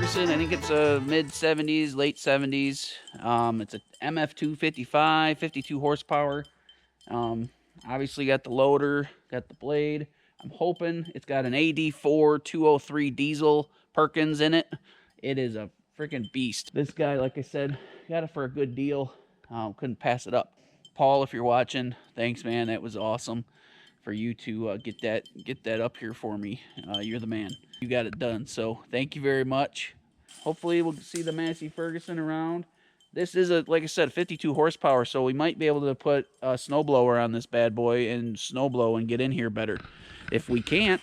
Ferguson. I think it's a mid 70s, late 70s. It's a MF255, 52 horsepower. Obviously got the loader, got the blade. I'm hoping it's got an AD4 203 diesel Perkins in it. It is a freaking beast. This guy, like I said, got it for a good deal. Couldn't pass it up. Paul, if you're watching, thanks, man. That was awesome for you to get that up here for me. You're the man. You got it done. So thank you very much. Hopefully we'll see the Massey Ferguson around. This is a, like I said, 52 horsepower, so we might be able to put a snowblower on this bad boy and snowblow and get in here better. If we can't,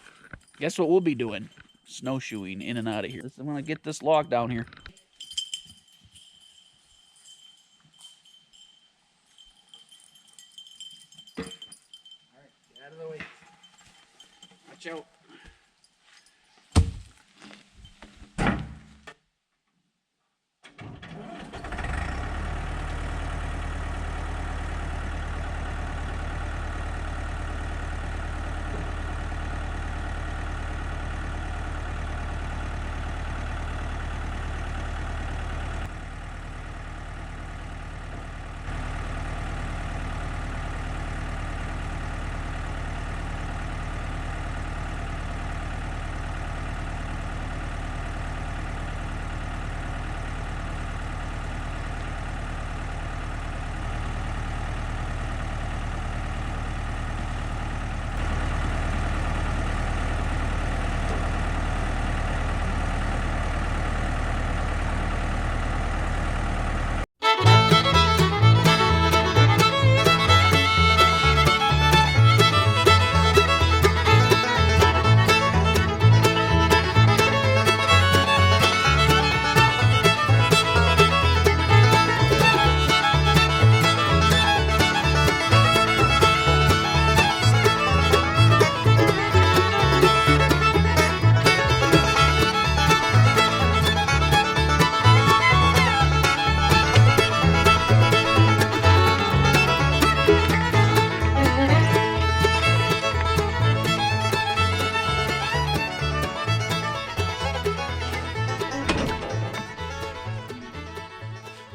guess what we'll be doing? Snowshoeing in and out of here. I'm gonna get this log down here. Out of the way. Watch out.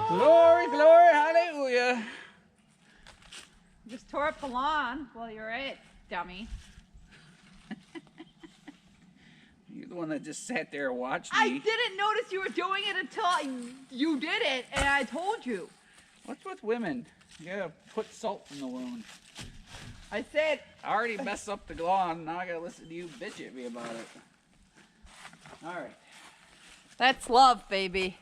Glory, glory, hallelujah. Just tore up the lawn while you're at it, dummy. You're the one that just sat there and watched me. I didn't notice you were doing it until you did it, and I told you. What's with women? You gotta put salt in the wound. I said... I already messed up the lawn, now I gotta listen to you bitch at me about it. Alright. That's love, baby.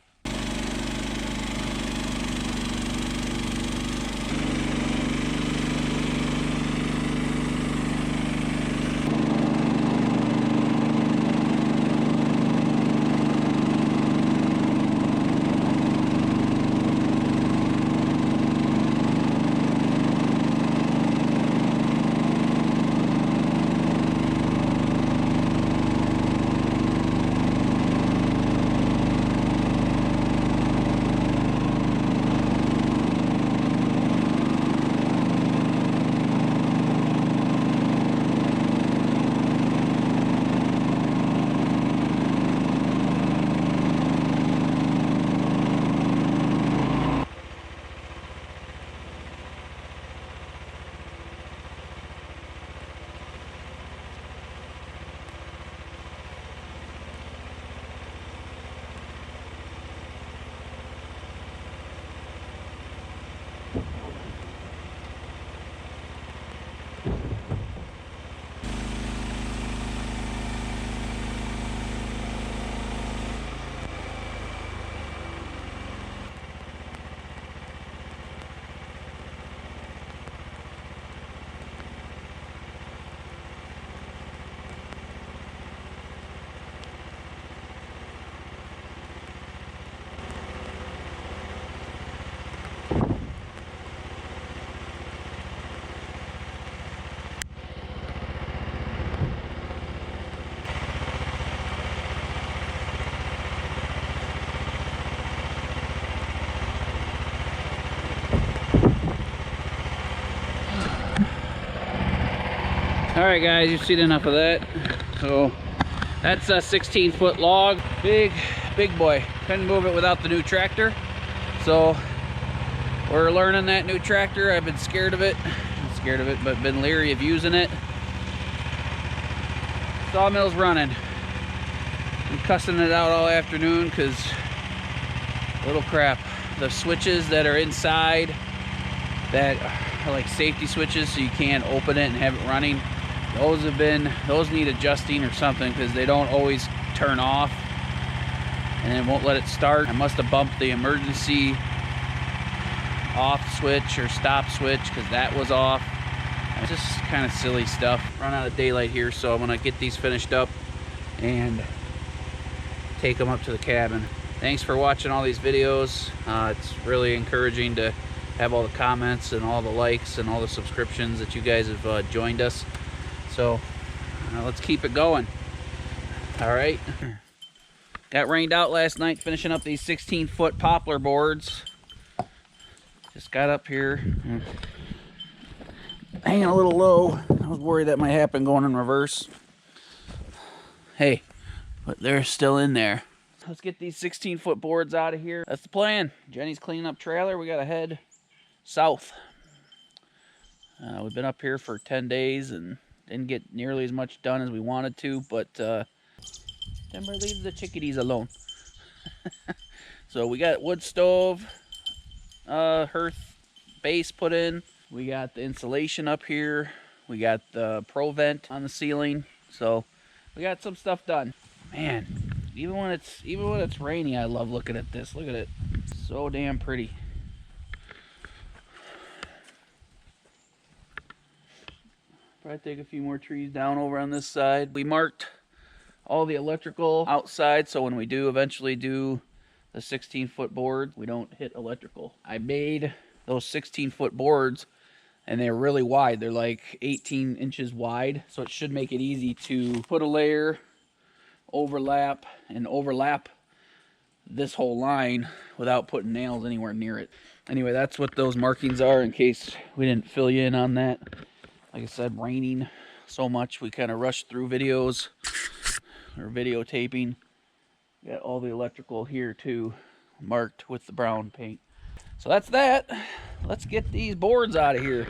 All right, guys, you've seen enough of that. So that's a 16-foot log, big big boy. Couldn't move it without the new tractor. So we're learning that new tractor. I've been scared of it. Not scared of it, but been leery of using it. Sawmill's running. I'm cussing it out all afternoon because little crap. The switches that are inside that are like safety switches so you can't open it and have it running, those need adjusting or something because they don't always turn off and it won't let it start. I must have bumped the emergency off switch or stop switch because that was off. It's just kind of silly stuff. Run out of daylight here, so I'm gonna get these finished up and take them up to the cabin. Thanks for watching all these videos. It's really encouraging to have all the comments and all the likes and all the subscriptions that you guys have joined us. So let's keep it going. All right. Got rained out last night finishing up these 16-foot poplar boards. Just got up here. Hanging a little low. I was worried that might happen going in reverse. Hey, but they're still in there. Let's get these 16-foot boards out of here. That's the plan. Jenny's cleaning up trailer. We got to head south. We've been up here for 10 days and didn't get nearly as much done as we wanted to, but Timber, leave the chickadees alone. So we got wood stove, hearth base put in. We got the insulation up here. We got the pro vent on the ceiling. So we got some stuff done. Man, even when it's rainy, I love looking at this. Look at it. So damn pretty. Probably take a few more trees down over on this side. We marked all the electrical outside, so when we do eventually do the 16-foot board, we don't hit electrical. I made those 16-foot boards, and they're really wide. They're like 18 inches wide, so it should make it easy to put a layer, overlap this whole line without putting nails anywhere near it. Anyway, that's what those markings are in case we didn't fill you in on that. Like I said, raining so much, we kind of rushed through videos or videotaping. Got all the electrical here too, marked with the brown paint. So that's that. Let's get these boards out of here.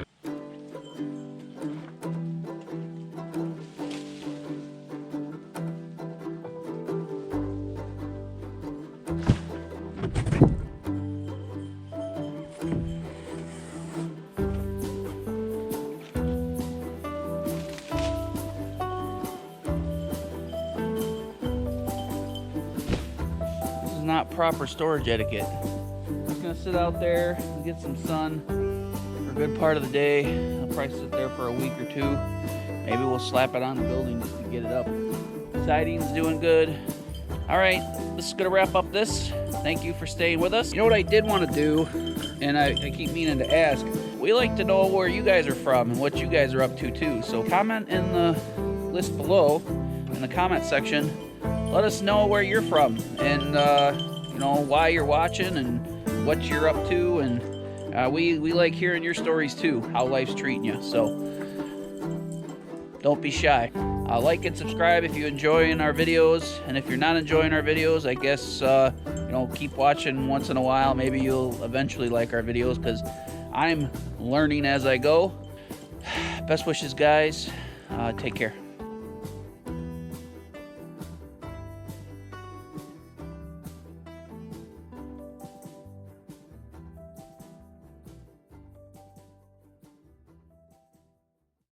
Not proper storage etiquette. I'm just gonna sit out there and get some sun for a good part of the day. I'll probably sit there for a week or two. Maybe we'll slap it on the building just to get it up. Siding's doing good. All right, this is gonna wrap up this. Thank you for staying with us. You know what I did want to do, and I keep meaning to ask, we like to know where you guys are from and what you guys are up to too. So comment in the list below in the comment section. Let us know where you're from and you know, why you're watching and what you're up to, and we like hearing your stories too, how life's treating you. So don't be shy. Like and subscribe if you're enjoying our videos, and if you're not enjoying our videos, I guess you know, keep watching once in a while. Maybe you'll eventually like our videos because I'm learning as I go. Best wishes, guys. Take care.